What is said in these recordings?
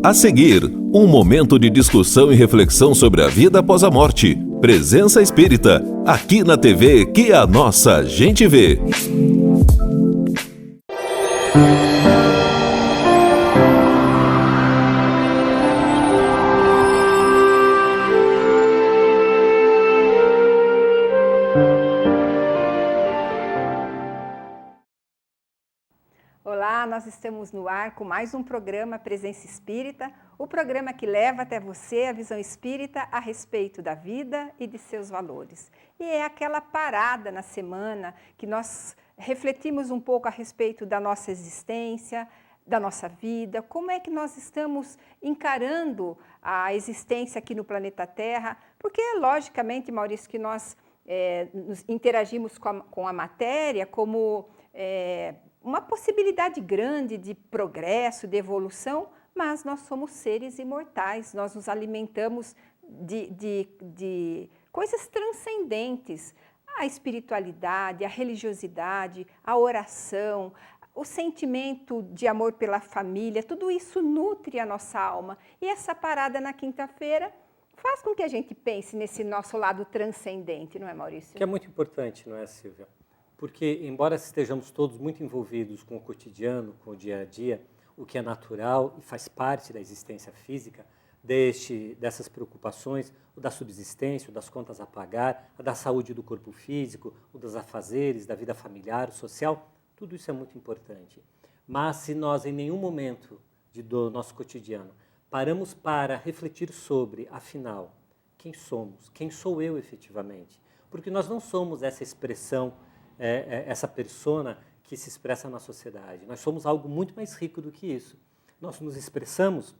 A seguir, um momento de discussão e reflexão sobre a vida após a morte. Presença Espírita, aqui na TV que a nossa gente vê. Olá, nós estamos no ar com mais um programa Presença Espírita, o programa que leva até você a visão espírita a respeito da vida e de seus valores. E é aquela parada na semana que nós refletimos um pouco a respeito da nossa existência, da nossa vida, como é que nós estamos encarando a existência aqui no planeta Terra, porque logicamente, Maurício, que nós nos interagimos com a matéria como uma possibilidade grande de progresso, de evolução, mas nós somos seres imortais, nós nos alimentamos de coisas transcendentes, a espiritualidade, a religiosidade, a oração, o sentimento de amor pela família, tudo isso nutre a nossa alma. E essa parada na quinta-feira faz com que a gente pense nesse nosso lado transcendente, não é, Maurício? Que é muito importante, não é, Silvia? Porque, embora estejamos todos muito envolvidos com o cotidiano, com o dia a dia, o que é natural e faz parte da existência física, dessas preocupações, o da subsistência, o das contas a pagar, a da saúde do corpo físico, o dos afazeres, da vida familiar, o social, tudo isso é muito importante. Mas se nós, em nenhum momento do nosso cotidiano, paramos para refletir sobre, afinal, quem somos, quem sou eu efetivamente, porque nós não somos essa expressão, essa persona que se expressa na sociedade. Nós somos algo muito mais rico do que isso. Nós nos expressamos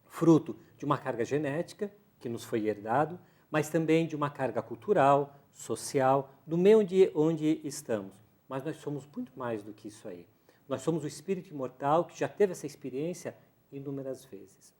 fruto de uma carga genética, que nos foi herdado, mas também de uma carga cultural, social, do meio onde estamos. Mas nós somos muito mais do que isso aí. Nós somos o espírito imortal que já teve essa experiência inúmeras vezes.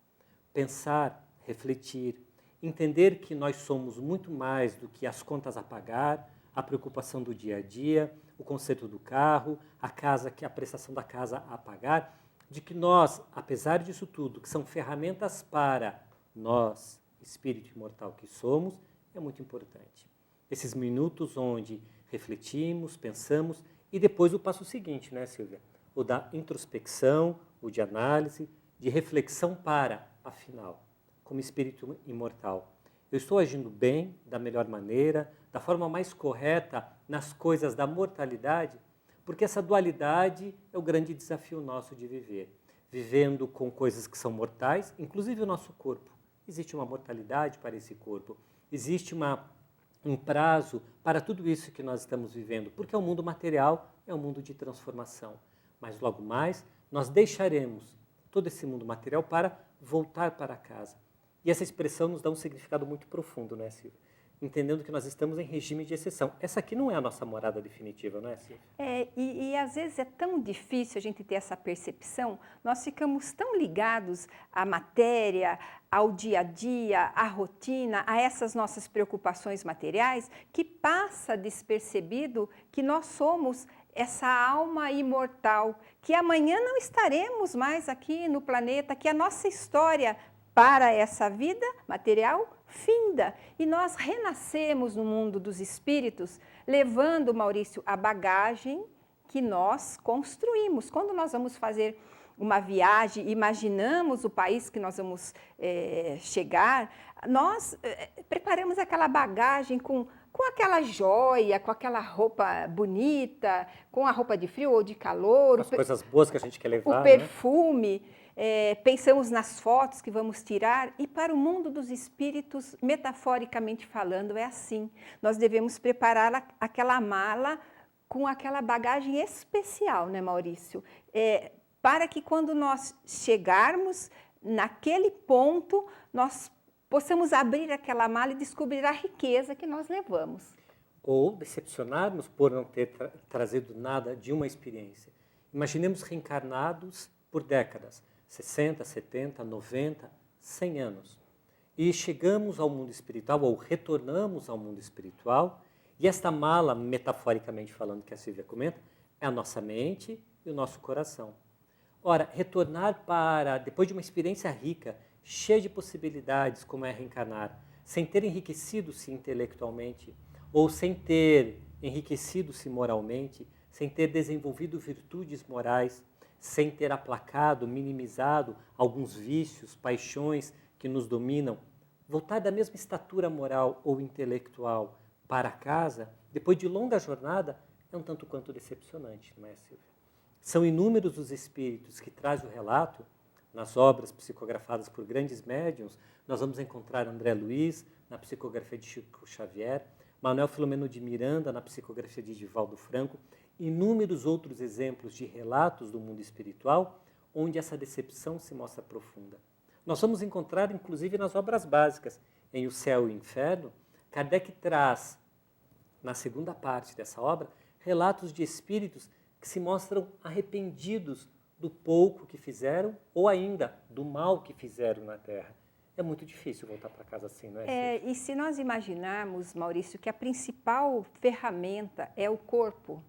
Pensar, refletir, entender que nós somos muito mais do que as contas a pagar, a preocupação do dia a dia, o conserto do carro, a prestação da casa a pagar, de que nós, apesar disso tudo, que são ferramentas para nós, espírito imortal que somos, é muito importante. Esses minutos onde refletimos, pensamos, e depois o passo seguinte, né, Silvia? O da introspecção, o de análise, de reflexão para, afinal, como espírito imortal, eu estou agindo bem, da melhor maneira, da forma mais correta nas coisas da mortalidade, porque essa dualidade é o grande desafio nosso de viver. Vivendo com coisas que são mortais, inclusive o nosso corpo. Existe uma mortalidade para esse corpo, existe um prazo para tudo isso que nós estamos vivendo, porque o mundo material é um mundo de transformação. Mas logo mais, nós deixaremos todo esse mundo material para voltar para casa. E essa expressão nos dá um significado muito profundo, né, Silvia? Entendendo que nós estamos em regime de exceção. Essa aqui não é a nossa morada definitiva, não é, Silvia? E às vezes é tão difícil a gente ter essa percepção, nós ficamos tão ligados à matéria, ao dia a dia, à rotina, a essas nossas preocupações materiais, que passa despercebido que nós somos essa alma imortal, que amanhã não estaremos mais aqui no planeta, que a nossa história para essa vida material finda. E nós renascemos no mundo dos espíritos, levando, Maurício, a bagagem que nós construímos. Quando nós vamos fazer uma viagem, imaginamos o país que nós vamos chegar, nós preparamos aquela bagagem com aquela joia, com aquela roupa bonita, com a roupa de frio ou de calor. As coisas boas que a gente quer levar, o perfume, pensamos nas fotos que vamos tirar, e para o mundo dos espíritos, metaforicamente falando, é assim. Nós devemos preparar aquela mala com aquela bagagem especial, né, Maurício? Para que quando nós chegarmos naquele ponto, nós possamos abrir aquela mala e descobrir a riqueza que nós levamos. Ou decepcionarmos por não ter trazido nada de uma experiência. Imaginemos reencarnados por décadas, 60, 70, 90, 100 anos. E chegamos ao mundo espiritual, ou retornamos ao mundo espiritual, e esta mala, metaforicamente falando, que a Silvia comenta, é a nossa mente e o nosso coração. Ora, retornar para, depois de uma experiência rica, cheia de possibilidades, como é reencarnar, sem ter enriquecido-se intelectualmente, ou sem ter enriquecido-se moralmente, sem ter desenvolvido virtudes morais, sem ter aplacado, minimizado alguns vícios, paixões que nos dominam, voltar da mesma estatura moral ou intelectual para casa, depois de longa jornada, é um tanto quanto decepcionante, não é, Silvia? São inúmeros os espíritos que trazem o relato, nas obras psicografadas por grandes médiuns. Nós vamos encontrar André Luiz na psicografia de Chico Xavier, Manuel Filomeno de Miranda na psicografia de Divaldo Franco, inúmeros outros exemplos de relatos do mundo espiritual, onde essa decepção se mostra profunda. Nós vamos encontrar, inclusive, nas obras básicas, em O Céu e o Inferno, Kardec traz, na segunda parte dessa obra, relatos de espíritos que se mostram arrependidos do pouco que fizeram ou ainda do mal que fizeram na Terra. É muito difícil voltar para casa assim, não é? E se nós imaginarmos, Maurício, que a principal ferramenta é o corpo,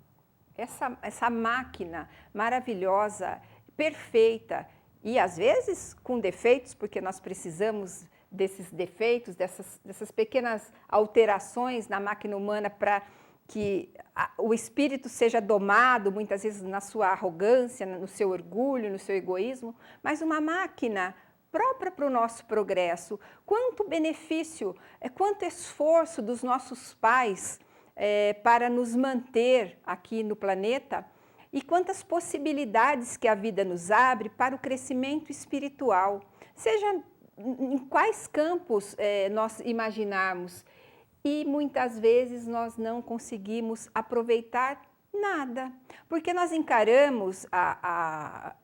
essa máquina maravilhosa, perfeita, e às vezes com defeitos, porque nós precisamos desses defeitos, dessas pequenas alterações na máquina humana para que o espírito seja domado, muitas vezes na sua arrogância, no seu orgulho, no seu egoísmo, mas uma máquina própria para o nosso progresso. Quanto benefício, quanto esforço dos nossos pais para nos manter aqui no planeta e quantas possibilidades que a vida nos abre para o crescimento espiritual, seja em quais campos nós imaginarmos. E muitas vezes nós não conseguimos aproveitar nada, porque nós encaramos,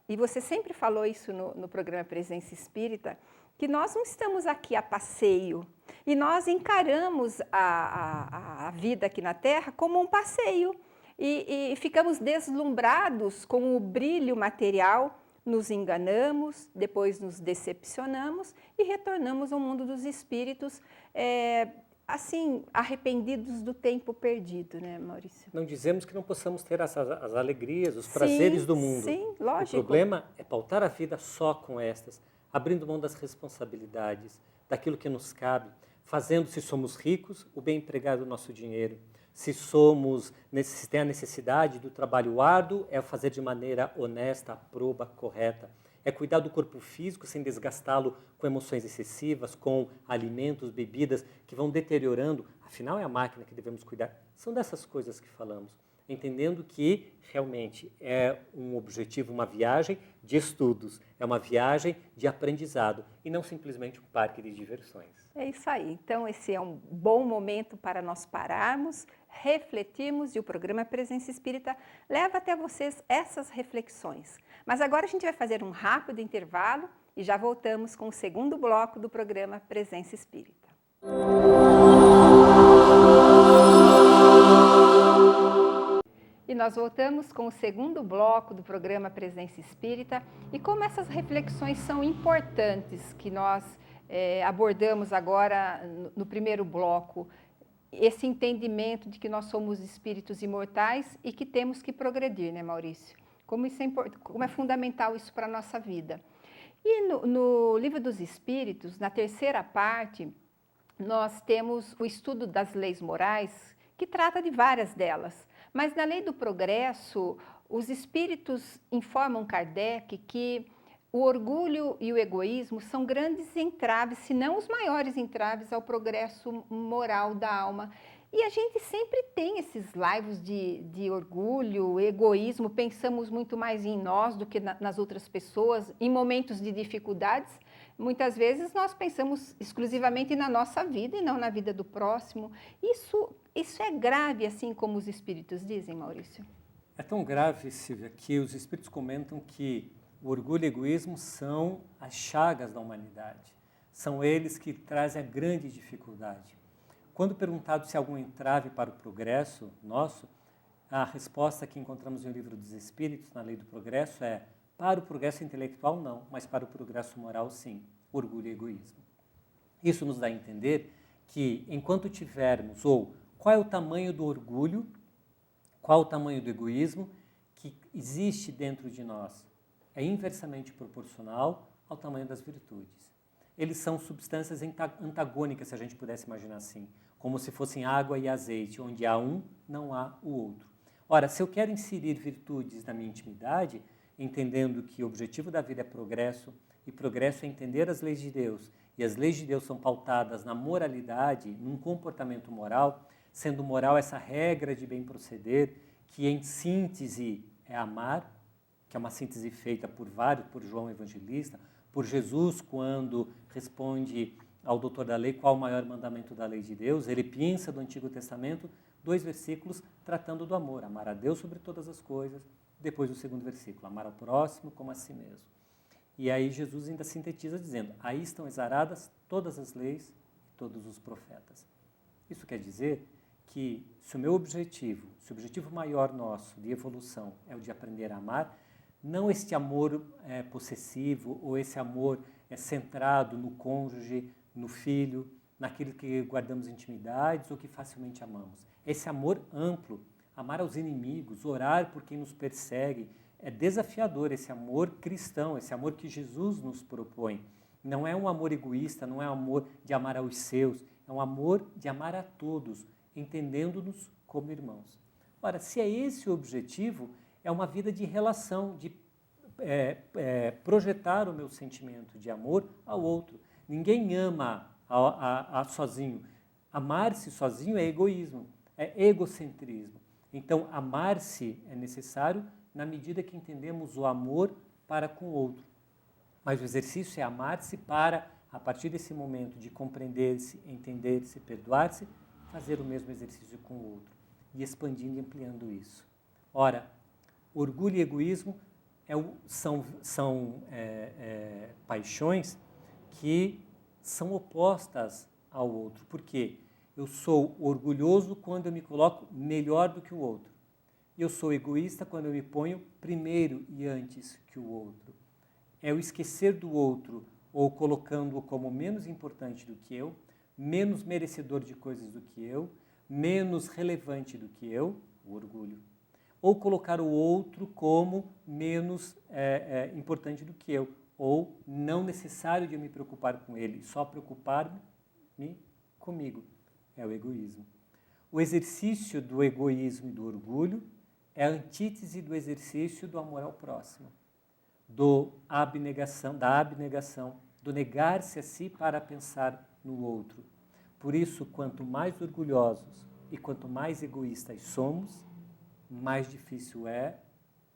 e você sempre falou isso no programa Presença Espírita, que nós não estamos aqui a passeio, e nós encaramos a vida aqui na Terra como um passeio, e ficamos deslumbrados com o brilho material, nos enganamos, depois nos decepcionamos e retornamos ao mundo dos espíritos, assim, arrependidos do tempo perdido, né, Maurício? Não dizemos que não possamos ter as alegrias, os prazeres do mundo. Sim, lógico. O problema é pautar a vida só com estas, abrindo mão das responsabilidades, daquilo que nos cabe, fazendo, se somos ricos, o bem empregado do nosso dinheiro. Se tem a necessidade do trabalho árduo, é fazer de maneira honesta, proba, correta. É cuidar do corpo físico sem desgastá-lo com emoções excessivas, com alimentos, bebidas que vão deteriorando. Afinal, é a máquina que devemos cuidar. São dessas coisas que falamos, entendendo que realmente é um objetivo, uma viagem de estudos, é uma viagem de aprendizado e não simplesmente um parque de diversões. É isso aí. Então, esse é um bom momento para nós pararmos, refletirmos, e o programa Presença Espírita leva até vocês essas reflexões. Mas agora a gente vai fazer um rápido intervalo e já voltamos com o segundo bloco do programa Presença Espírita. E nós voltamos com o segundo bloco do programa Presença Espírita, e como essas reflexões são importantes que nós abordamos agora no primeiro bloco, esse entendimento de que nós somos espíritos imortais e que temos que progredir, né, Maurício? Como é fundamental isso para a nossa vida. E no Livro dos Espíritos, na terceira parte, nós temos o estudo das leis morais, que trata de várias delas. Mas na lei do progresso, os espíritos informam Kardec que o orgulho e o egoísmo são grandes entraves, se não os maiores entraves ao progresso moral da alma. E a gente sempre tem esses laivos de orgulho, egoísmo, pensamos muito mais em nós do que nas outras pessoas. Em momentos de dificuldades, muitas vezes nós pensamos exclusivamente na nossa vida e não na vida do próximo. Isso é grave, assim como os espíritos dizem, Maurício? É tão grave, Silvia, que os espíritos comentam que o orgulho e o egoísmo são as chagas da humanidade. São eles que trazem a grande dificuldade. Quando perguntado se há algum entrave para o progresso nosso, a resposta que encontramos no Livro dos Espíritos, na Lei do Progresso, é: para o progresso intelectual não, mas para o progresso moral sim, orgulho e egoísmo. Isso nos dá a entender que enquanto tivermos, ou qual é o tamanho do orgulho, qual o tamanho do egoísmo que existe dentro de nós, é inversamente proporcional ao tamanho das virtudes. Eles são substâncias antagônicas, se a gente pudesse imaginar assim, como se fossem água e azeite, onde há um, não há o outro. Ora, se eu quero inserir virtudes na minha intimidade, entendendo que o objetivo da vida é progresso, e progresso é entender as leis de Deus, e as leis de Deus são pautadas na moralidade, num comportamento moral, sendo moral essa regra de bem proceder, que em síntese é amar, que é uma síntese feita por João Evangelista, por Jesus, quando responde ao doutor da lei qual o maior mandamento da lei de Deus, ele pinça do Antigo Testamento 2 versículos tratando do amor, amar a Deus sobre todas as coisas, depois o segundo versículo, amar ao próximo como a si mesmo. E aí Jesus ainda sintetiza dizendo, aí estão exaradas todas as leis e todos os profetas. Isso quer dizer que se o objetivo maior nosso de evolução é o de aprender a amar, não este amor possessivo ou esse amor centrado no cônjuge, no filho, naquilo que guardamos intimidades ou que facilmente amamos. Esse amor amplo, amar aos inimigos, orar por quem nos persegue, é desafiador esse amor cristão, esse amor que Jesus nos propõe. Não é um amor egoísta, não é um amor de amar aos seus, é um amor de amar a todos, entendendo-nos como irmãos. Ora, se é esse o objetivo, é uma vida de relação, de projetar o meu sentimento de amor ao outro. Ninguém ama sozinho. Amar-se sozinho é egoísmo, é egocentrismo. Então, amar-se é necessário na medida que entendemos o amor para com o outro. Mas o exercício é amar-se para, a partir desse momento de compreender-se, entender-se, perdoar-se, fazer o mesmo exercício com o outro. E expandindo e ampliando isso. Ora, orgulho e egoísmo são paixões que são opostas ao outro. Por quê? Eu sou orgulhoso quando eu me coloco melhor do que o outro. Eu sou egoísta quando eu me ponho primeiro e antes que o outro. É o esquecer do outro ou colocando-o como menos importante do que eu, menos merecedor de coisas do que eu, menos relevante do que eu, o orgulho. Ou colocar o outro como menos importante do que eu, ou não necessário de eu me preocupar com ele, só preocupar-me comigo, é o egoísmo. O exercício do egoísmo e do orgulho é a antítese do exercício do amor ao próximo, da abnegação, do negar-se a si para pensar no outro. Por isso, quanto mais orgulhosos e quanto mais egoístas somos, mais difícil é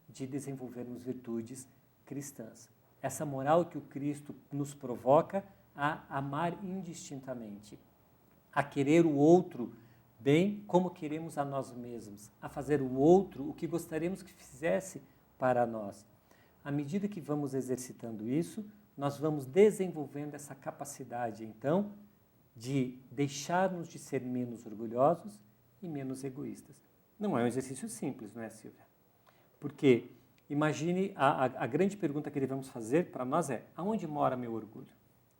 de desenvolvermos virtudes cristãs. Essa moral que o Cristo nos provoca a amar indistintamente, a querer o outro bem como queremos a nós mesmos, a fazer o outro o que gostaríamos que fizesse para nós. À medida que vamos exercitando isso, nós vamos desenvolvendo essa capacidade, então, de deixarmos de ser menos orgulhosos e menos egoístas. Não é um exercício simples, não é, Silvia? Porque, imagine, a grande pergunta que devemos fazer para nós é, aonde mora meu orgulho?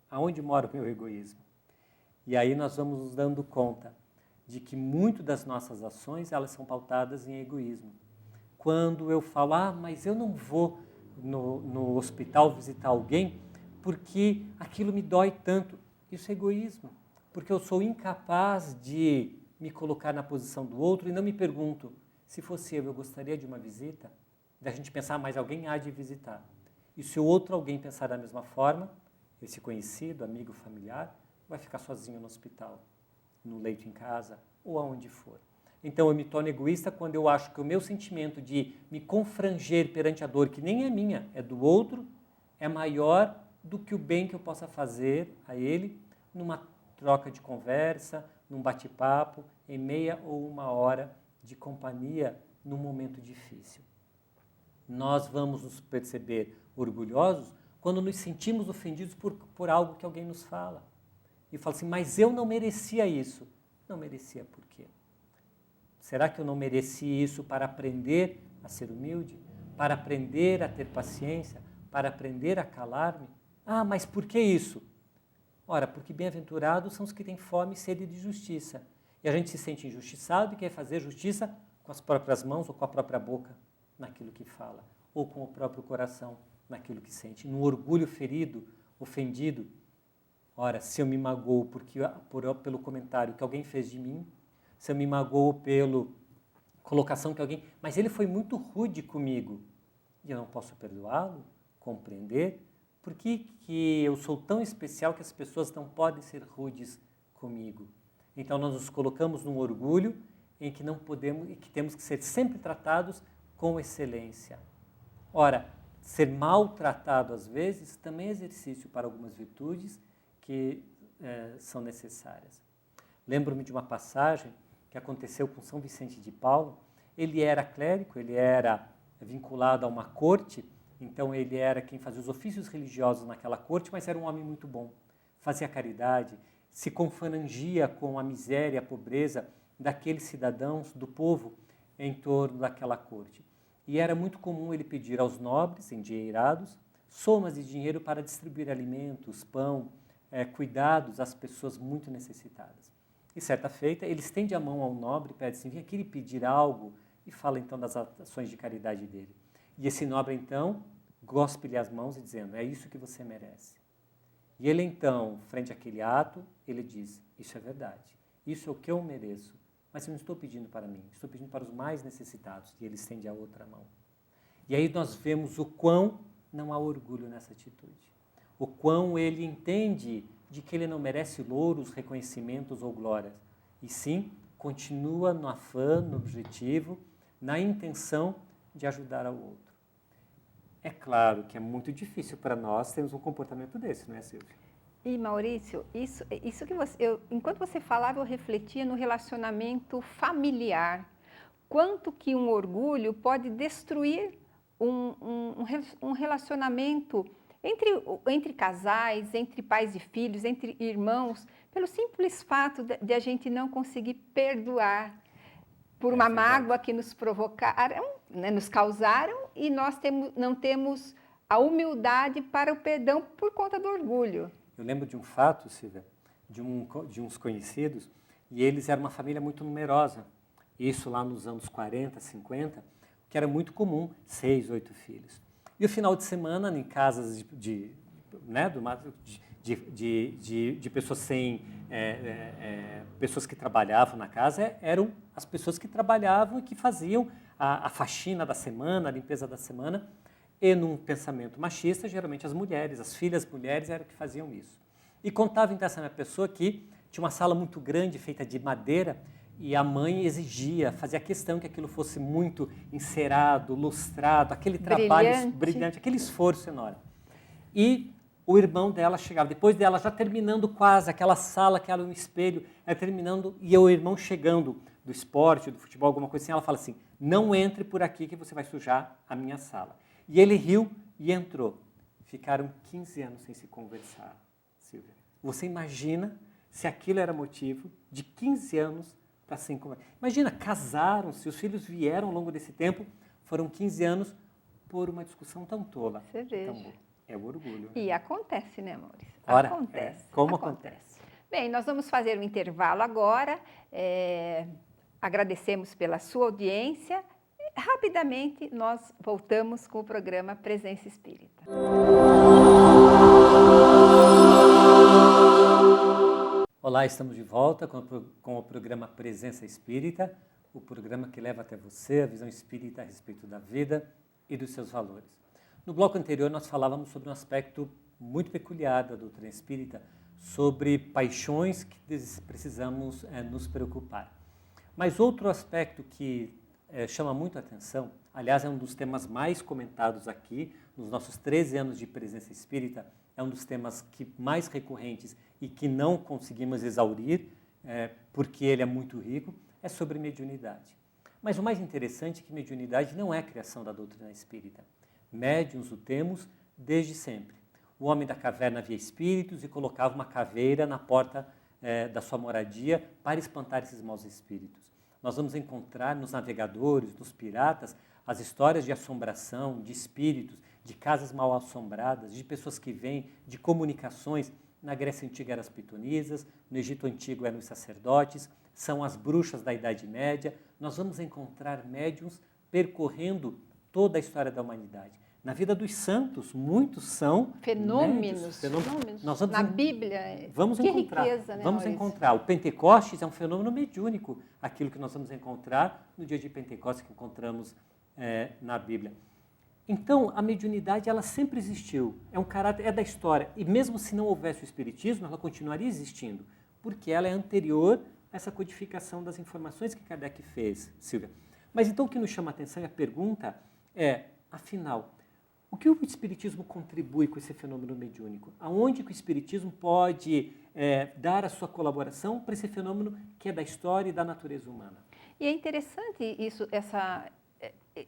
Aonde mora o meu egoísmo? E aí nós vamos nos dando conta de que muito das nossas ações, elas são pautadas em egoísmo. Quando eu falo, mas eu não vou no hospital visitar alguém porque aquilo me dói tanto. Isso é egoísmo, porque eu sou incapaz de me colocar na posição do outro e não me pergunto, se fosse eu gostaria de uma visita? Da gente pensar, mas alguém há de visitar. E se o outro alguém pensar da mesma forma, esse conhecido, amigo, familiar, vai ficar sozinho no hospital, no leito em casa ou aonde for. Então eu me torno egoísta quando eu acho que o meu sentimento de me confranger perante a dor, que nem é minha, é do outro, é maior do que o bem que eu possa fazer a ele numa troca de conversa, num bate-papo, em meia ou uma hora de companhia num momento difícil. Nós vamos nos perceber orgulhosos quando nos sentimos ofendidos por algo que alguém nos fala. E fala assim, mas eu não merecia isso. Não merecia por quê? Será que eu não mereci isso para aprender a ser humilde? Para aprender a ter paciência? Para aprender a calar-me? Ah, mas por que isso? Ora, porque bem-aventurados são os que têm fome e sede de justiça. E a gente se sente injustiçado e quer fazer justiça com as próprias mãos ou com a própria boca naquilo que fala, ou com o próprio coração naquilo que sente, no orgulho ferido, ofendido. Ora, se eu me magoo pelo comentário que alguém fez de mim, se eu me magoo pela colocação que alguém... Mas ele foi muito rude comigo. E eu não posso perdoá-lo, compreender. Por que eu sou tão especial que as pessoas não podem ser rudes comigo? Então nós nos colocamos num orgulho em que não podemos e que temos que ser sempre tratados com excelência. Ora, ser maltratado às vezes também é exercício para algumas virtudes que são necessárias. Lembro-me de uma passagem que aconteceu com São Vicente de Paulo. Ele era clérigo, ele era vinculado a uma corte, então ele era quem fazia os ofícios religiosos naquela corte, mas era um homem muito bom, fazia caridade, se confrangia com a miséria, a pobreza daqueles cidadãos, do povo em torno daquela corte. E era muito comum ele pedir aos nobres, endinheirados, somas de dinheiro para distribuir alimentos, pão, cuidados às pessoas muito necessitadas. E certa feita, ele estende a mão ao nobre e pede assim, vem aqui lhe pedir algo, e fala então das ações de caridade dele. E esse nobre então, gospe-lhe as mãos e dizendo, é isso que você merece. E ele então, frente àquele ato, ele diz, isso é verdade, isso é o que eu mereço, mas eu não estou pedindo para mim, estou pedindo para os mais necessitados. E ele estende a outra mão. E aí nós vemos o quão não há orgulho nessa atitude. O quão ele entende de que ele não merece louros, reconhecimentos ou glórias. E sim, continua no afã, no objetivo, na intenção de ajudar ao outro. É claro que é muito difícil para nós termos um comportamento desse, não é, Silvia? E Maurício, isso que enquanto você falava, eu refletia no relacionamento familiar. Quanto que um orgulho pode destruir um relacionamento entre casais, entre pais e filhos, entre irmãos, pelo simples fato de a gente não conseguir perdoar por uma mágoa que nos provocaram, né, nos causaram, e nós não temos a humildade para o perdão por conta do orgulho. Eu lembro de um fato, Silvia, de uns conhecidos, e eles eram uma família muito numerosa. Isso lá nos anos 40, 50, que era muito comum, 6, 8 filhos. E o final de semana, em casas de pessoas pessoas que trabalhavam na casa, eram as pessoas que trabalhavam e que faziam a faxina da semana, a limpeza da semana. E num pensamento machista, geralmente as mulheres, as filhas mulheres eram que faziam isso. E contava então essa minha pessoa que tinha uma sala muito grande, feita de madeira, e a mãe exigia, fazia questão que aquilo fosse muito encerado, lustrado, aquele trabalho brilhante, aquele esforço enorme. E o irmão dela chegava, depois dela já terminando quase, aquela sala que era um espelho, terminando, e o irmão chegando do esporte, do futebol, alguma coisa assim, ela fala assim, não entre por aqui que você vai sujar a minha sala. E ele riu e entrou. Ficaram 15 anos sem se conversar, Silvia. Você imagina se aquilo era motivo de 15 anos para se conversar. Imagina, casaram-se, os filhos vieram ao longo desse tempo, foram 15 anos por uma discussão tão tola. Você veja. Tão é o orgulho. Né? E acontece, né, Maurício? Ora, acontece. Como acontece? Bem, nós vamos fazer um intervalo agora. Agradecemos pela sua audiência. Rapidamente, nós voltamos com o programa Presença Espírita. Olá, estamos de volta com o programa Presença Espírita, o programa que leva até você a visão espírita a respeito da vida e dos seus valores. No bloco anterior, nós falávamos sobre um aspecto muito peculiar da doutrina espírita, sobre paixões que precisamos nos preocupar. Mas outro aspecto que chama muito a atenção, aliás, é um dos temas mais comentados aqui, nos nossos 13 anos de presença espírita, é um dos temas mais recorrentes e que não conseguimos exaurir, porque ele é muito rico, é sobre mediunidade. Mas o mais interessante é que mediunidade não é criação da doutrina espírita. Médiuns o temos desde sempre. O homem da caverna via espíritos e colocava uma caveira na porta da sua moradia para espantar esses maus espíritos. Nós vamos encontrar nos navegadores, nos piratas, as histórias de assombração, de espíritos, de casas mal assombradas, de pessoas que vêm, de comunicações. Na Grécia Antiga eram as pitonisas, no Egito Antigo eram os sacerdotes, são as bruxas da Idade Média. Nós vamos encontrar médiuns percorrendo toda a história da humanidade. Na vida dos santos, muitos são fenômenos. Nós vamos na Bíblia, vamos que encontrar, riqueza, né, vamos Maurício? encontrar. O Pentecostes é um fenômeno mediúnico, aquilo que nós vamos encontrar no dia de Pentecostes que encontramos na Bíblia. Então, a mediunidade, ela sempre existiu, é um caráter, é da história. E mesmo se não houvesse o Espiritismo, ela continuaria existindo, porque ela é anterior a essa codificação das informações que Kardec fez, Silvia. Mas então o que nos chama a atenção e a pergunta é, afinal, o que o Espiritismo contribui com esse fenômeno mediúnico? Aonde que o Espiritismo pode dar a sua colaboração para esse fenômeno que é da história e da natureza humana? E é interessante isso,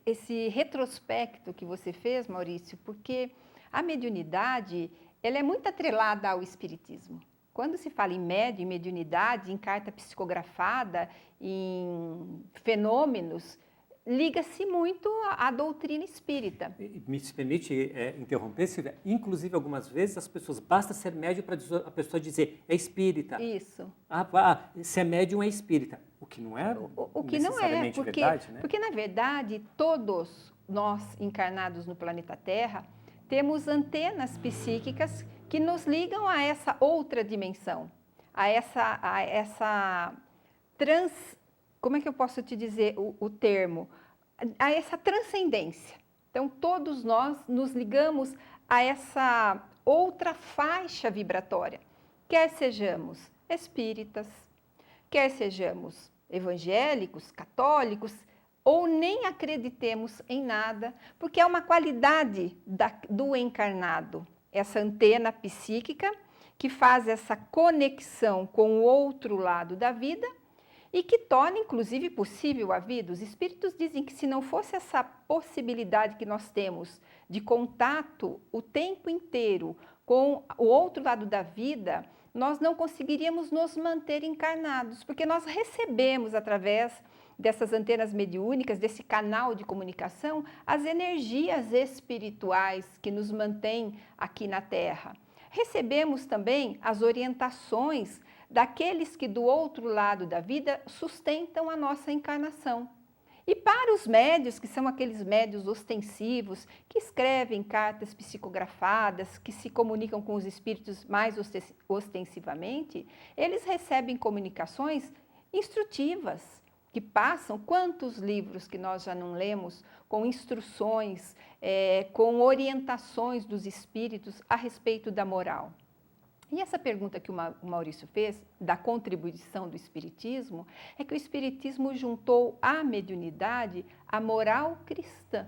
esse retrospecto que você fez, Maurício, porque a mediunidade, ela é muito atrelada ao espiritismo. Quando se fala em médium, em mediunidade, em carta psicografada, em fenômenos, liga-se muito à doutrina espírita. Me permite interromper, Silvia? Inclusive, algumas vezes, as pessoas, basta ser médium para a pessoa dizer, é espírita. Isso. Se é médium, é espírita. O que não é o que não é, verdade, né? Porque, na verdade, todos nós encarnados no planeta Terra temos antenas psíquicas que nos ligam a essa outra dimensão, a essa como é que eu posso te dizer o termo? A essa transcendência. Então, todos nós nos ligamos a essa outra faixa vibratória, quer sejamos espíritas, quer sejamos evangélicos, católicos, ou nem acreditemos em nada, porque é uma qualidade do encarnado, essa antena psíquica que faz essa conexão com o outro lado da vida e que torna, inclusive, possível a vida. Os espíritos dizem que se não fosse essa possibilidade que nós temos de contato o tempo inteiro com o outro lado da vida, nós não conseguiríamos nos manter encarnados, porque nós recebemos, através dessas antenas mediúnicas, desse canal de comunicação, as energias espirituais que nos mantêm aqui na Terra. Recebemos também as orientações daqueles que do outro lado da vida sustentam a nossa encarnação. E para os médios, que são aqueles médios ostensivos, que escrevem cartas psicografadas, que se comunicam com os espíritos mais ostensivamente, eles recebem comunicações instrutivas, que passam, quantos livros que nós já não lemos, com instruções, com orientações dos espíritos a respeito da moral. E essa pergunta que o Maurício fez, da contribuição do espiritismo, é que o espiritismo juntou à mediunidade a moral cristã.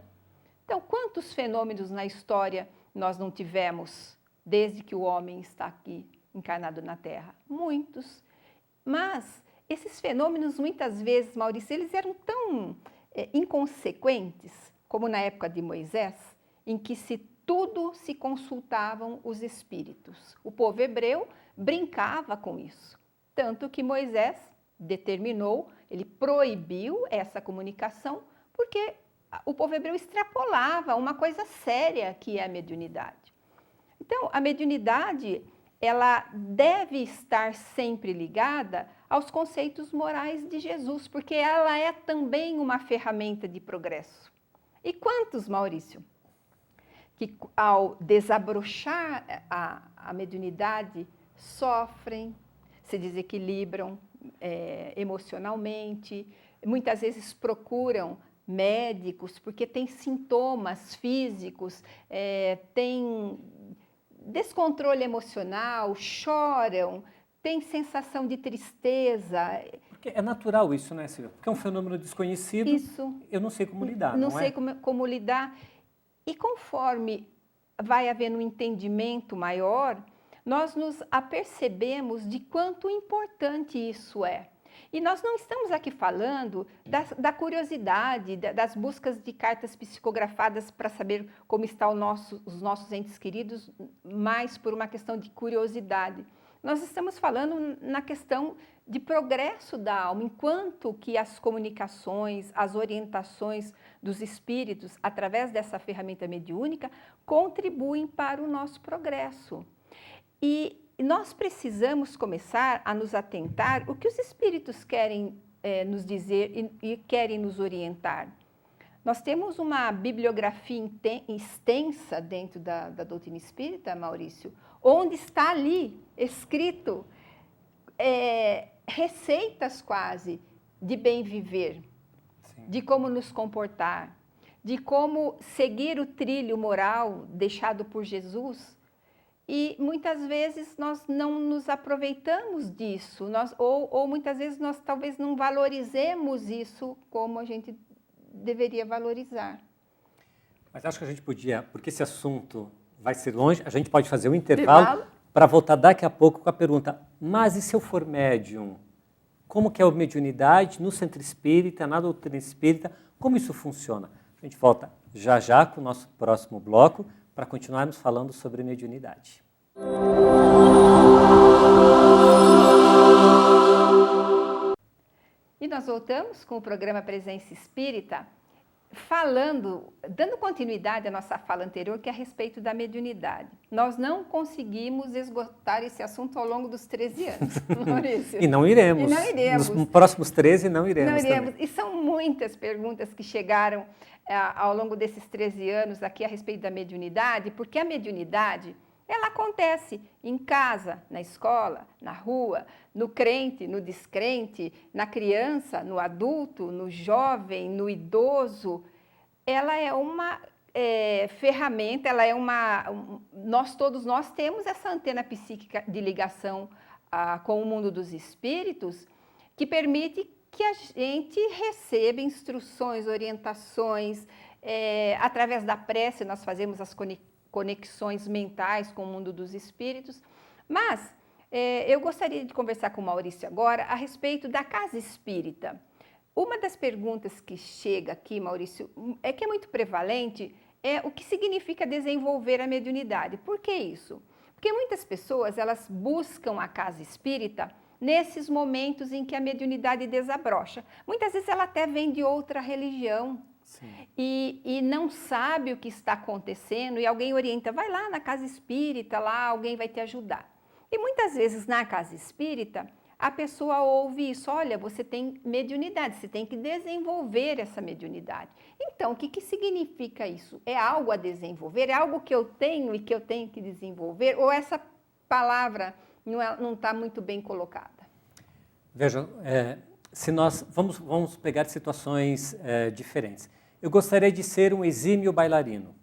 Então, quantos fenômenos na história nós não tivemos desde que o homem está aqui encarnado na Terra? Muitos. Mas esses fenômenos, muitas vezes, Maurício, eles eram tão inconsequentes, como na época de Moisés, em que tudo se consultavam os espíritos. O povo hebreu brincava com isso. Tanto que Moisés determinou, ele proibiu essa comunicação, porque o povo hebreu extrapolava uma coisa séria que é a mediunidade. Então, a mediunidade, ela deve estar sempre ligada aos conceitos morais de Jesus, porque ela é também uma ferramenta de progresso. E quantos, Maurício, que ao desabrochar a mediunidade sofrem, se desequilibram emocionalmente, muitas vezes procuram médicos porque têm sintomas físicos, têm descontrole emocional, choram, têm sensação de tristeza. Porque é natural isso, né, Silvia? Porque é um fenômeno desconhecido, isso, eu não sei como lidar, não sei como lidar. E conforme vai havendo um entendimento maior, nós nos apercebemos de quanto importante isso é. E nós não estamos aqui falando da curiosidade, das buscas de cartas psicografadas para saber como estão os nossos entes queridos, mais por uma questão de curiosidade. Nós estamos falando na questão de progresso da alma, enquanto que as comunicações, as orientações dos espíritos, através dessa ferramenta mediúnica, contribuem para o nosso progresso. E nós precisamos começar a nos atentar o que os espíritos querem nos dizer e querem nos orientar. Nós temos uma bibliografia extensa dentro da doutrina espírita, Maurício, onde está ali escrito receitas quase de bem viver, sim, de como nos comportar, de como seguir o trilho moral deixado por Jesus. E muitas vezes nós não nos aproveitamos disso, ou muitas vezes nós talvez não valorizemos isso como a gente deveria valorizar. Mas acho que a gente podia, porque esse assunto vai ser longe, a gente pode fazer um intervalo para voltar daqui a pouco com a pergunta, mas e se eu for médium? Como que é a mediunidade no centro espírita, na doutrina espírita, como isso funciona? A gente volta já já com o nosso próximo bloco para continuarmos falando sobre mediunidade. E nós voltamos com o programa Presença Espírita, dando continuidade à nossa fala anterior, que é a respeito da mediunidade. Nós não conseguimos esgotar esse assunto ao longo dos 13 anos, Maurício. E não iremos. Nos próximos 13 não iremos. E são muitas perguntas que chegaram ao longo desses 13 anos aqui a respeito da mediunidade, porque a mediunidade, ela acontece em casa, na escola, na rua, no crente, no descrente, na criança, no adulto, no jovem, no idoso. Ela é uma ferramenta, ela é todos nós temos essa antena psíquica de ligação com o mundo dos espíritos, que permite que a gente receba instruções, orientações, através da prece nós fazemos as conexões mentais com o mundo dos espíritos, mas eu gostaria de conversar com o Maurício agora a respeito da casa espírita. Uma das perguntas que chega aqui, Maurício, que é muito prevalente, é o que significa desenvolver a mediunidade. Por que isso? Porque muitas pessoas, elas buscam a casa espírita nesses momentos em que a mediunidade desabrocha. Muitas vezes ela até vem de outra religião. E não sabe o que está acontecendo e alguém orienta, vai lá na casa espírita, lá alguém vai te ajudar. E muitas vezes na casa espírita a pessoa ouve isso, olha, você tem mediunidade, você tem que desenvolver essa mediunidade. Então, o que significa isso? É algo a desenvolver? É algo que eu tenho e que eu tenho que desenvolver? Ou essa palavra não está muito bem colocada? Vejam, se nós vamos pegar situações diferentes. Eu gostaria de ser um exímio bailarino,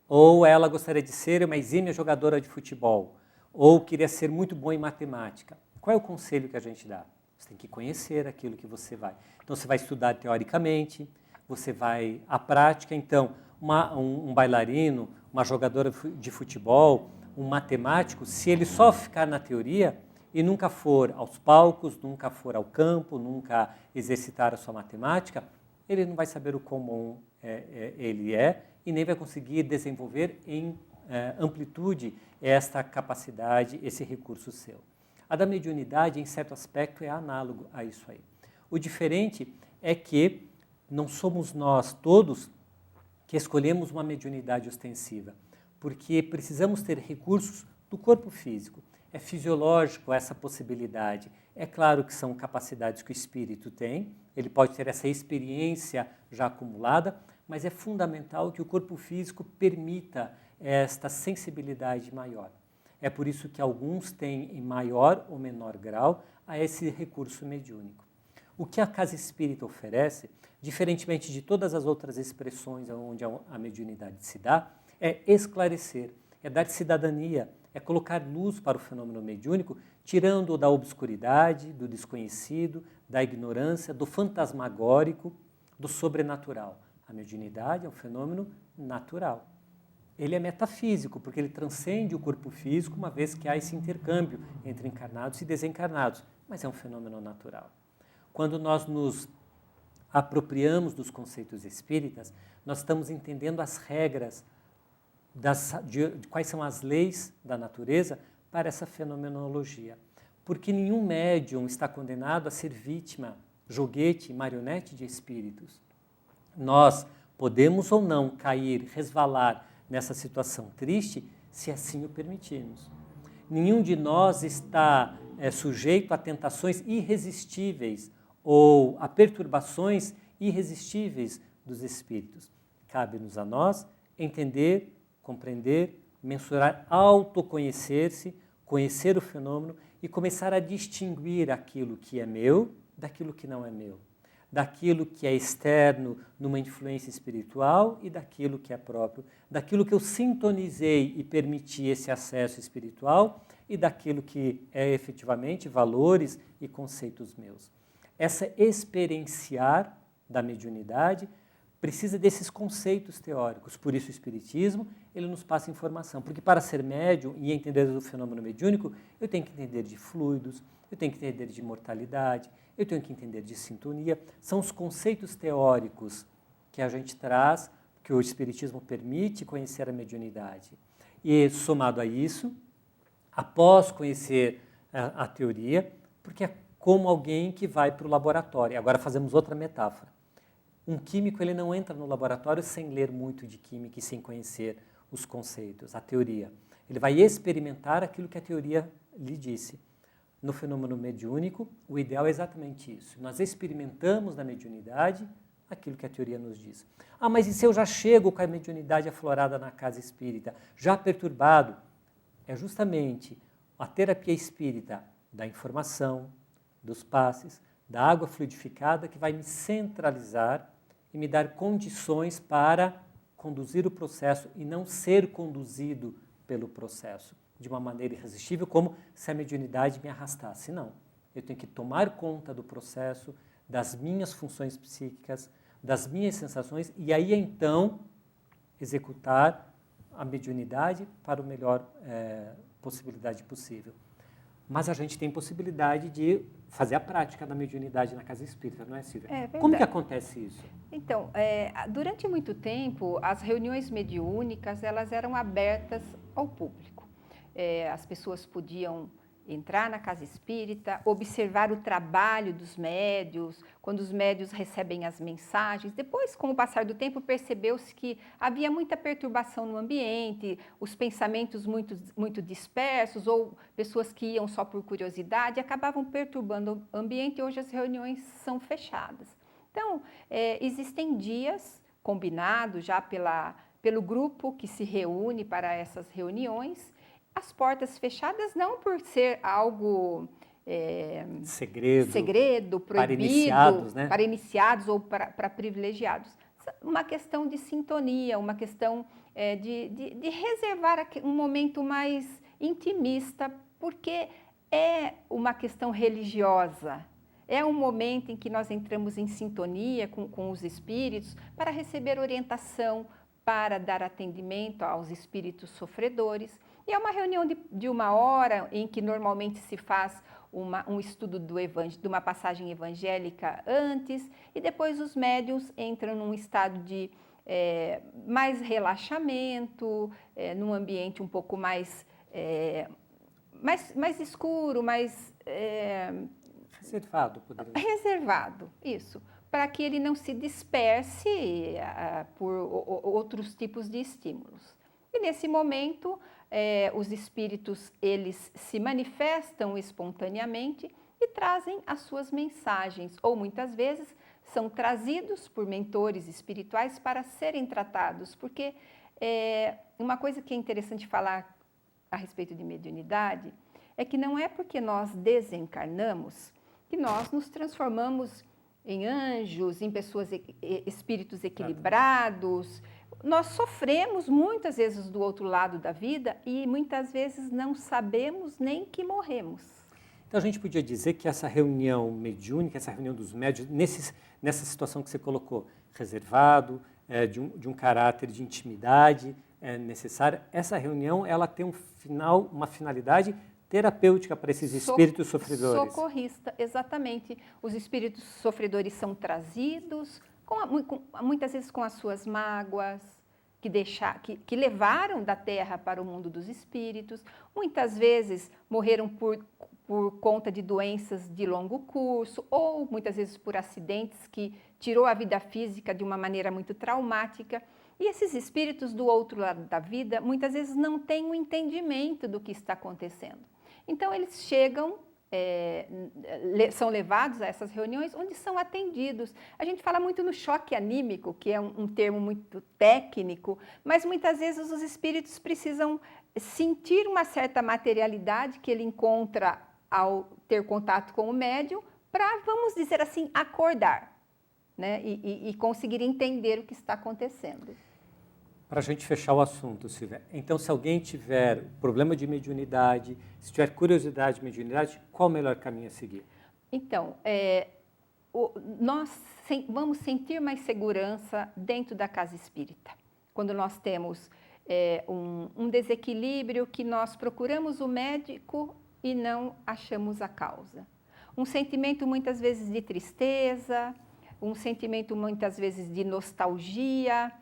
ou ela gostaria de ser uma exímia jogadora de futebol, ou queria ser muito bom em matemática. Qual é o conselho que a gente dá? Você tem que conhecer aquilo que você vai. Então, você vai estudar teoricamente, você vai à prática. Então, um bailarino, uma jogadora de futebol, um matemático, se ele só ficar na teoria e nunca for aos palcos, nunca for ao campo, nunca exercitar a sua matemática, ele não vai saber o quão ele é e nem vai conseguir desenvolver em amplitude esta capacidade, esse recurso seu. A da mediunidade, em certo aspecto, é análogo a isso aí. O diferente é que não somos nós todos que escolhemos uma mediunidade ostensiva, porque precisamos ter recursos do corpo físico. É fisiológico essa possibilidade. É claro que são capacidades que o espírito tem, ele pode ter essa experiência já acumulada, mas é fundamental que o corpo físico permita esta sensibilidade maior. É por isso que alguns têm em maior ou menor grau a esse recurso mediúnico. O que a casa espírita oferece, diferentemente de todas as outras expressões onde a mediunidade se dá, é esclarecer, é dar cidadania, é colocar luz para o fenômeno mediúnico, tirando-o da obscuridade, do desconhecido, da ignorância, do fantasmagórico, do sobrenatural. A mediunidade é um fenômeno natural. Ele é metafísico, porque ele transcende o corpo físico, uma vez que há esse intercâmbio entre encarnados e desencarnados, mas é um fenômeno natural. Quando nós nos apropriamos dos conceitos espíritas, nós estamos entendendo as regras, de quais são as leis da natureza para essa fenomenologia. Porque nenhum médium está condenado a ser vítima, joguete, marionete de espíritos. Nós podemos ou não cair, resvalar nessa situação triste, se assim o permitirmos. Nenhum de nós está sujeito a tentações irresistíveis ou a perturbações irresistíveis dos espíritos. Cabe-nos a nós entender, compreender, mensurar, autoconhecer-se, conhecer o fenômeno e começar a distinguir aquilo que é meu daquilo que não é meu, daquilo que é externo numa influência espiritual e daquilo que é próprio, daquilo que eu sintonizei e permiti esse acesso espiritual e daquilo que é efetivamente valores e conceitos meus. Essa experienciar da mediunidade precisa desses conceitos teóricos, por isso o Espiritismo ele nos passa informação, porque para ser médium e entender o fenômeno mediúnico, eu tenho que entender de fluidos, eu tenho que entender de mortalidade, eu tenho que entender de sintonia, são os conceitos teóricos que a gente traz, que o Espiritismo permite conhecer a mediunidade. E somado a isso, após conhecer a teoria, porque é como alguém que vai para o laboratório. Agora fazemos outra metáfora. Um químico ele não entra no laboratório sem ler muito de química e sem conhecer os conceitos, a teoria. Ele vai experimentar aquilo que a teoria lhe disse. No fenômeno mediúnico, o ideal é exatamente isso. Nós experimentamos na mediunidade aquilo que a teoria nos diz. Ah, mas e se eu já chego com a mediunidade aflorada na casa espírita, já perturbado? É justamente a terapia espírita da informação, dos passes, da água fluidificada que vai me centralizar e me dar condições para conduzir o processo e não ser conduzido pelo processo de uma maneira irresistível, como se a mediunidade me arrastasse. Não, eu tenho que tomar conta do processo, das minhas funções psíquicas, das minhas sensações e aí então executar a mediunidade para a melhor possibilidade possível. Mas a gente tem possibilidade de fazer a prática da mediunidade na casa espírita, não é, Silvia? É verdade. Como que acontece isso? Então, durante muito tempo, as reuniões mediúnicas elas eram abertas ao público. As pessoas podiam entrar na casa espírita, observar o trabalho dos médios, quando os médios recebem as mensagens. Depois, com o passar do tempo, percebeu-se que havia muita perturbação no ambiente, os pensamentos muito dispersos, ou pessoas que iam só por curiosidade, acabavam perturbando o ambiente e hoje as reuniões são fechadas. Então, existem dias combinados já pelo grupo que se reúne para essas reuniões, as portas fechadas não por ser algo segredo, proibido, para iniciados ou para privilegiados. Uma questão de sintonia, uma questão de reservar um momento mais intimista, porque é uma questão religiosa. É um momento em que nós entramos em sintonia com os espíritos para receber orientação, para dar atendimento aos espíritos sofredores. E é uma reunião de 1 hora em que normalmente se faz um estudo de uma passagem evangélica antes e depois os médiuns entram num estado de mais relaxamento, num ambiente um pouco mais escuro, mais... reservado, poderia dizer. Reservado, isso. Para que ele não se disperse por outros tipos de estímulos. E nesse momento, os espíritos eles se manifestam espontaneamente e trazem as suas mensagens, ou muitas vezes são trazidos por mentores espirituais para serem tratados, porque uma coisa que é interessante falar a respeito de mediunidade é que não é porque nós desencarnamos que nós nos transformamos em anjos, em pessoas, espíritos equilibrados. Nós sofremos muitas vezes do outro lado da vida e muitas vezes não sabemos nem que morremos. Então a gente podia dizer que essa reunião mediúnica, essa reunião dos médiuns, nessa situação que você colocou, reservado, de um caráter de intimidade necessária, essa reunião ela tem uma finalidade terapêutica para esses espíritos sofredores. Socorrista, exatamente. Os espíritos sofredores são trazidos, muitas vezes com as suas mágoas, que levaram da terra para o mundo dos espíritos. Muitas vezes morreram por conta de doenças de longo curso, ou muitas vezes por acidentes que tirou a vida física de uma maneira muito traumática. E esses espíritos do outro lado da vida, muitas vezes não têm o entendimento do que está acontecendo. Então, eles chegam são levados a essas reuniões, onde são atendidos. A gente fala muito no choque anímico, que é um termo muito técnico, mas muitas vezes os espíritos precisam sentir uma certa materialidade que ele encontra ao ter contato com o médium, para, vamos dizer assim, acordar, né? E conseguir entender o que está acontecendo. Para a gente fechar o assunto, Silvia, então se alguém tiver problema de mediunidade, se tiver curiosidade de mediunidade, qual o melhor caminho a seguir? Então, nós vamos sentir mais segurança dentro da casa espírita. Quando nós temos um desequilíbrio que nós procuramos o médico e não achamos a causa. Um sentimento muitas vezes de tristeza, um sentimento muitas vezes de nostalgia,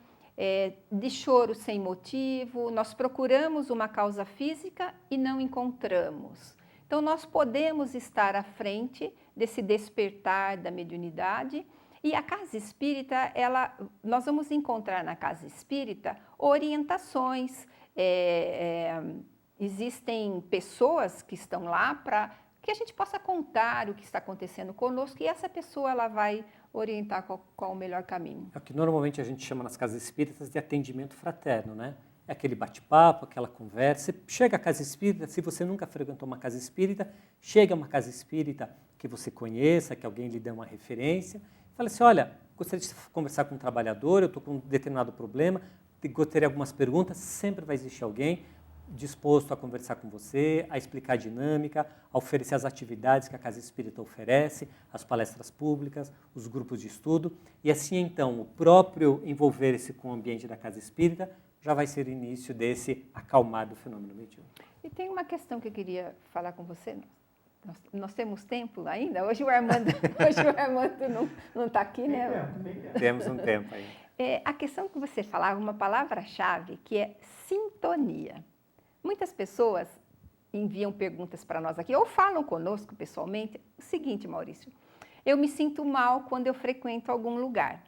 de choro sem motivo, nós procuramos uma causa física e não encontramos. Então, nós podemos estar à frente desse despertar da mediunidade e a casa espírita, nós vamos encontrar na casa espírita orientações, existem pessoas que estão lá para que a gente possa contar o que está acontecendo conosco e essa pessoa ela vai orientar qual o melhor caminho. É o que normalmente a gente chama nas casas espíritas de atendimento fraterno, né? É aquele bate-papo, aquela conversa. Você chega à casa espírita, se você nunca frequentou uma casa espírita, chega a uma casa espírita que você conheça, que alguém lhe dê uma referência, fala assim, olha, gostaria de conversar com um trabalhador, eu estou com um determinado problema, gostaria de algumas perguntas, sempre vai existir alguém disposto a conversar com você, a explicar a dinâmica, a oferecer as atividades que a Casa Espírita oferece, as palestras públicas, os grupos de estudo, e assim então o próprio envolver-se com o ambiente da Casa Espírita já vai ser o início desse acalmar do fenômeno mediúnico. E tem uma questão que eu queria falar com você. Nós temos tempo ainda? Hoje o Armando não está aqui, né? Temos um tempo aí. A questão que você falava, uma palavra-chave, que é sintonia. Muitas pessoas enviam perguntas para nós aqui, ou falam conosco pessoalmente, o seguinte, Maurício, eu me sinto mal quando eu frequento algum lugar.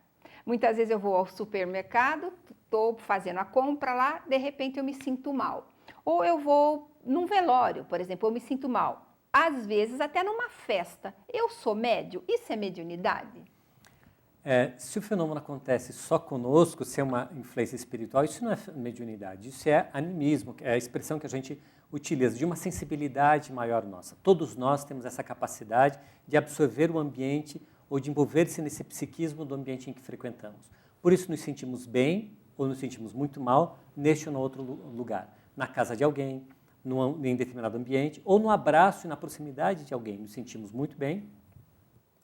Muitas vezes eu vou ao supermercado, estou fazendo a compra lá, de repente eu me sinto mal. Ou eu vou num velório, por exemplo, eu me sinto mal. Às vezes até numa festa. Eu sou médium? Isso é mediunidade? Se o fenômeno acontece só conosco, se é uma influência espiritual, isso não é mediunidade, isso é animismo, é a expressão que a gente utiliza de uma sensibilidade maior nossa. Todos nós temos essa capacidade de absorver o ambiente ou de envolver-se nesse psiquismo do ambiente em que frequentamos. Por isso nos sentimos bem ou nos sentimos muito mal neste ou no outro lugar, na casa de alguém, em determinado ambiente, ou no abraço e na proximidade de alguém, nos sentimos muito bem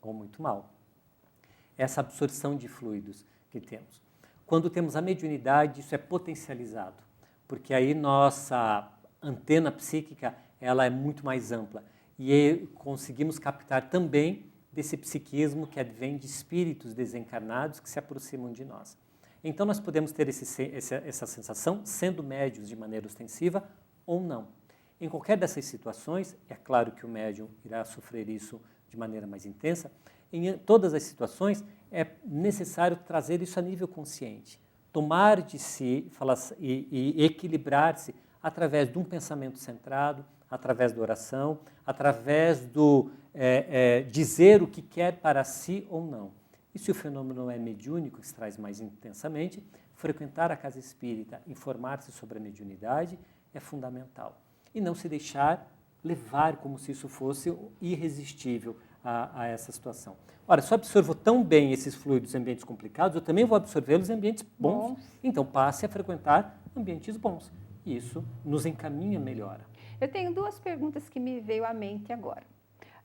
ou muito mal. Essa absorção de fluidos que temos. Quando temos a mediunidade, isso é potencializado, porque aí nossa antena psíquica ela é muito mais ampla e conseguimos captar também desse psiquismo que advém de espíritos desencarnados que se aproximam de nós. Então nós podemos ter essa sensação sendo médiuns de maneira ostensiva ou não. Em qualquer dessas situações, é claro que o médium irá sofrer isso de maneira mais intensa. Em todas as situações, é necessário trazer isso a nível consciente, tomar de si e equilibrar-se através de um pensamento centrado, através da oração, através do dizer o que quer para si ou não. E se o fenômeno é mediúnico, que se traz mais intensamente, frequentar a casa espírita, informar-se sobre a mediunidade é fundamental. E não se deixar levar como se isso fosse irresistível a essa situação. Ora, se eu absorvo tão bem esses fluidos em ambientes complicados, eu também vou absorvê-los em ambientes bons. Então, passe a frequentar ambientes bons. E isso nos encaminha melhor. Eu tenho duas perguntas que me veio à mente agora.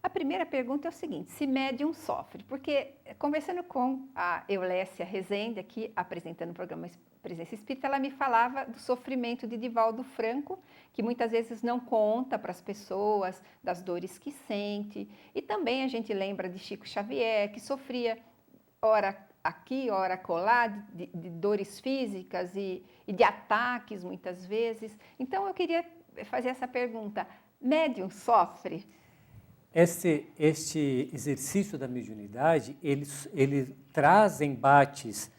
A primeira pergunta é o seguinte, se médium sofre? Porque, conversando com a Eulécia Rezende, aqui apresentando o programa Presença Espírita, ela me falava do sofrimento de Divaldo Franco, que muitas vezes não conta para as pessoas das dores que sente. E também a gente lembra de Chico Xavier, que sofria ora aqui, ora acolá, de dores físicas e de ataques muitas vezes. Então eu queria fazer essa pergunta, médium sofre? Este exercício da mediunidade, ele traz embates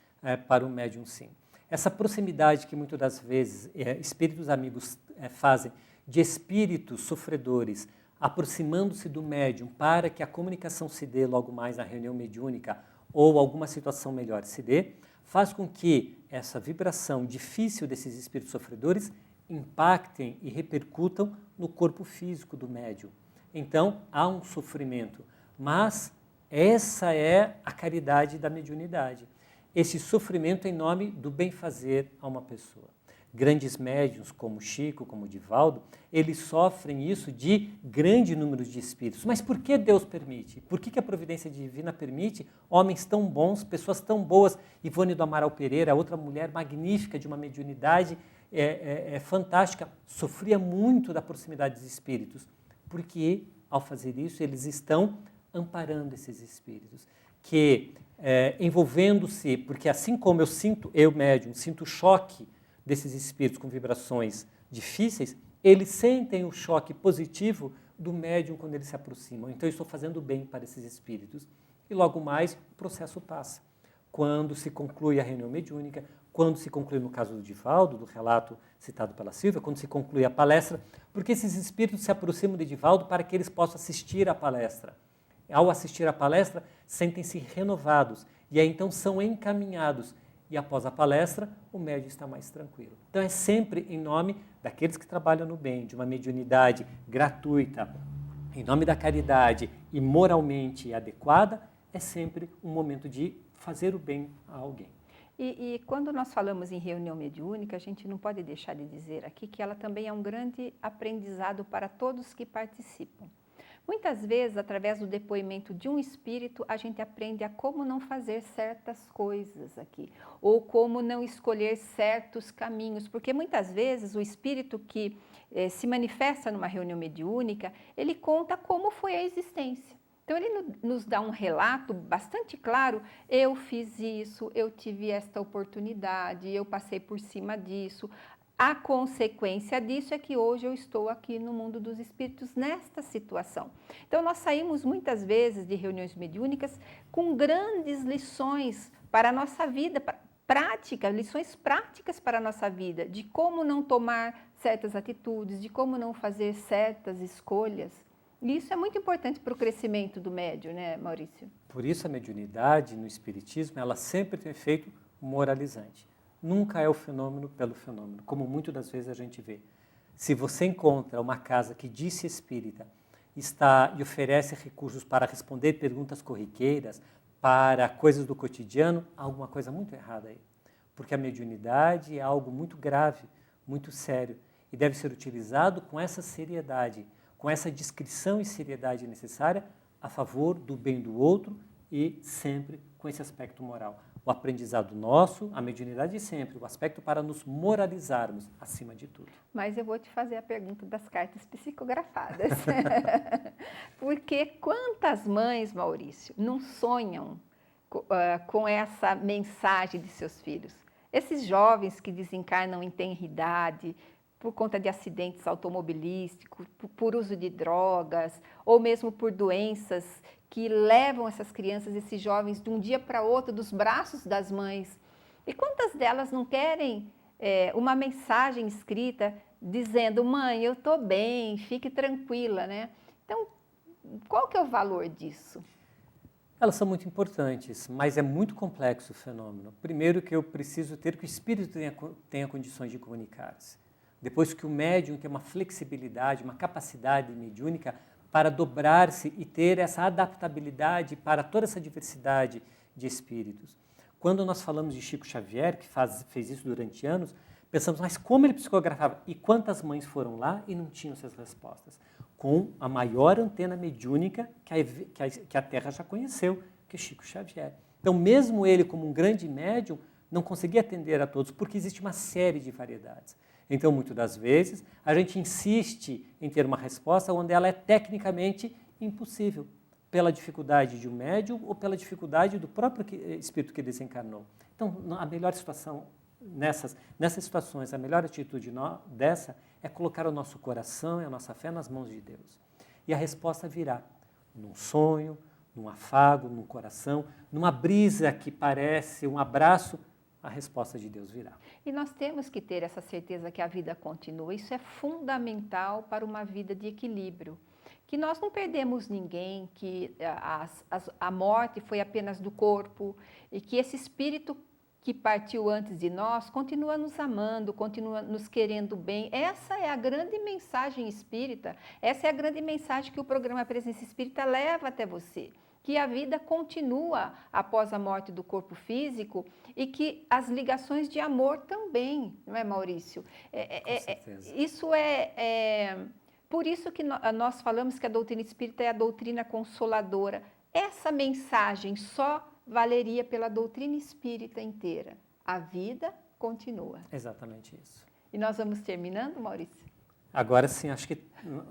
para o médium, sim. Essa proximidade que muitas das vezes espíritos amigos fazem de espíritos sofredores aproximando-se do médium para que a comunicação se dê logo mais na reunião mediúnica ou alguma situação melhor se dê, faz com que essa vibração difícil desses espíritos sofredores impactem e repercutam no corpo físico do médium. Então, há um sofrimento, mas essa é a caridade da mediunidade. Esse sofrimento em nome do bem-fazer a uma pessoa. Grandes médiuns como Chico, como Divaldo, eles sofrem isso de grande número de espíritos. Mas por que Deus permite? Por que a providência divina permite homens tão bons, pessoas tão boas? Ivone do Amaral Pereira, outra mulher magnífica de uma mediunidade fantástica, sofria muito da proximidade dos espíritos. Porque, ao fazer isso, eles estão amparando esses espíritos. Que, envolvendo-se, porque assim como eu médium, sinto o choque desses espíritos com vibrações difíceis, eles sentem o choque positivo do médium quando eles se aproximam. Então, eu estou fazendo bem para esses espíritos. E logo mais, o processo passa. Quando se conclui a reunião mediúnica, quando se conclui, no caso do Divaldo, do relato citado pela Silvia, quando se conclui a palestra, porque esses espíritos se aproximam de Divaldo para que eles possam assistir à palestra. Ao assistir à palestra, sentem-se renovados e aí então são encaminhados. E após a palestra, o médium está mais tranquilo. Então é sempre em nome daqueles que trabalham no bem, de uma mediunidade gratuita, em nome da caridade e moralmente adequada, é sempre um momento de fazer o bem a alguém. E quando nós falamos em reunião mediúnica, a gente não pode deixar de dizer aqui que ela também é um grande aprendizado para todos que participam. Muitas vezes, através do depoimento de um espírito, a gente aprende a como não fazer certas coisas aqui, ou como não escolher certos caminhos, porque muitas vezes o espírito que se manifesta numa reunião mediúnica, ele conta como foi a existência. Então, ele nos dá um relato bastante claro, eu fiz isso, eu tive esta oportunidade, eu passei por cima disso. A consequência disso é que hoje eu estou aqui no mundo dos espíritos nesta situação. Então, nós saímos muitas vezes de reuniões mediúnicas com grandes lições para a nossa vida, lições práticas para a nossa vida, de como não tomar certas atitudes, de como não fazer certas escolhas. E isso é muito importante para o crescimento do médium, né, Maurício? Por isso a mediunidade no espiritismo, ela sempre tem efeito moralizante. Nunca é o fenômeno pelo fenômeno, como muitas das vezes a gente vê. Se você encontra uma casa que diz-se espírita está e oferece recursos para responder perguntas corriqueiras, para coisas do cotidiano, há alguma coisa muito errada aí. Porque a mediunidade é algo muito grave, muito sério, e deve ser utilizado com essa seriedade, com essa discrição e seriedade necessária a favor do bem do outro e sempre com esse aspecto moral. O aprendizado nosso, a mediunidade sempre, o aspecto para nos moralizarmos acima de tudo. Mas eu vou te fazer a pergunta das cartas psicografadas. Porque quantas mães, Maurício, não sonham com essa mensagem de seus filhos? Esses jovens que desencarnam em tenra idade, por conta de acidentes automobilísticos, por uso de drogas, ou mesmo por doenças que levam essas crianças, esses jovens, de um dia para outro, dos braços das mães. E quantas delas não querem uma mensagem escrita dizendo, mãe, eu estou bem, fique tranquila, né? Então, qual que é o valor disso? Elas são muito importantes, mas é muito complexo o fenômeno. Primeiro que eu preciso ter que o espírito tenha condições de comunicar-se. Depois que o médium tem uma flexibilidade, uma capacidade mediúnica para dobrar-se e ter essa adaptabilidade para toda essa diversidade de espíritos. Quando nós falamos de Chico Xavier, que fez isso durante anos, pensamos, mas como ele psicografava? E quantas mães foram lá e não tinham essas respostas? Com a maior antena mediúnica que a Terra já conheceu, que é Chico Xavier. Então, mesmo ele, como um grande médium, não conseguia atender a todos, porque existe uma série de variedades. Então, muitas das vezes, a gente insiste em ter uma resposta onde ela é tecnicamente impossível, pela dificuldade de um médium ou pela dificuldade do próprio espírito que desencarnou. Então, a melhor situação, nessas situações, a melhor atitude dessa é colocar o nosso coração e a nossa fé nas mãos de Deus. E a resposta virá num sonho, num afago, num coração, numa brisa que parece um abraço, a resposta de Deus virá. E nós temos que ter essa certeza que a vida continua. Isso é fundamental para uma vida de equilíbrio. que nós não perdemos ninguém, que a morte foi apenas do corpo e que esse espírito que partiu antes de nós continua nos amando, continua nos querendo bem. Essa é a grande mensagem espírita, essa é a grande mensagem que o programa Presença Espírita leva até você. Que a vida continua após a morte do corpo físico e que as ligações de amor também, não é, Maurício? Com certeza. Isso por isso que nós falamos que a doutrina espírita é a doutrina consoladora. Essa mensagem só valeria pela doutrina espírita inteira. A vida continua. Exatamente isso. E nós vamos terminando, Maurício? Agora sim, acho que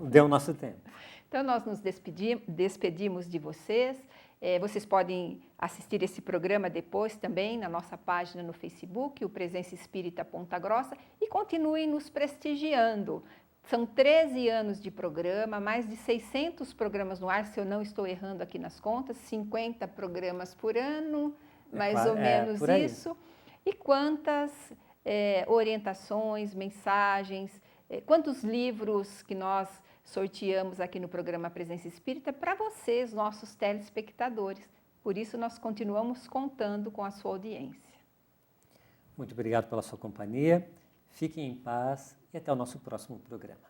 deu o nosso tempo. Então, nós nos despedimos de vocês. Vocês podem assistir esse programa depois também na nossa página no Facebook, o Presença Espírita Ponta Grossa, e continuem nos prestigiando. São 13 anos de programa, mais de 600 programas no ar, se eu não estou errando aqui nas contas, 50 programas por ano, mais ou menos isso. E quantas orientações, mensagens, quantos livros que nós sorteamos aqui no programa Presença Espírita para vocês, nossos telespectadores. Por isso, nós continuamos contando com a sua audiência. Muito obrigado pela sua companhia. Fiquem em paz e até o nosso próximo programa.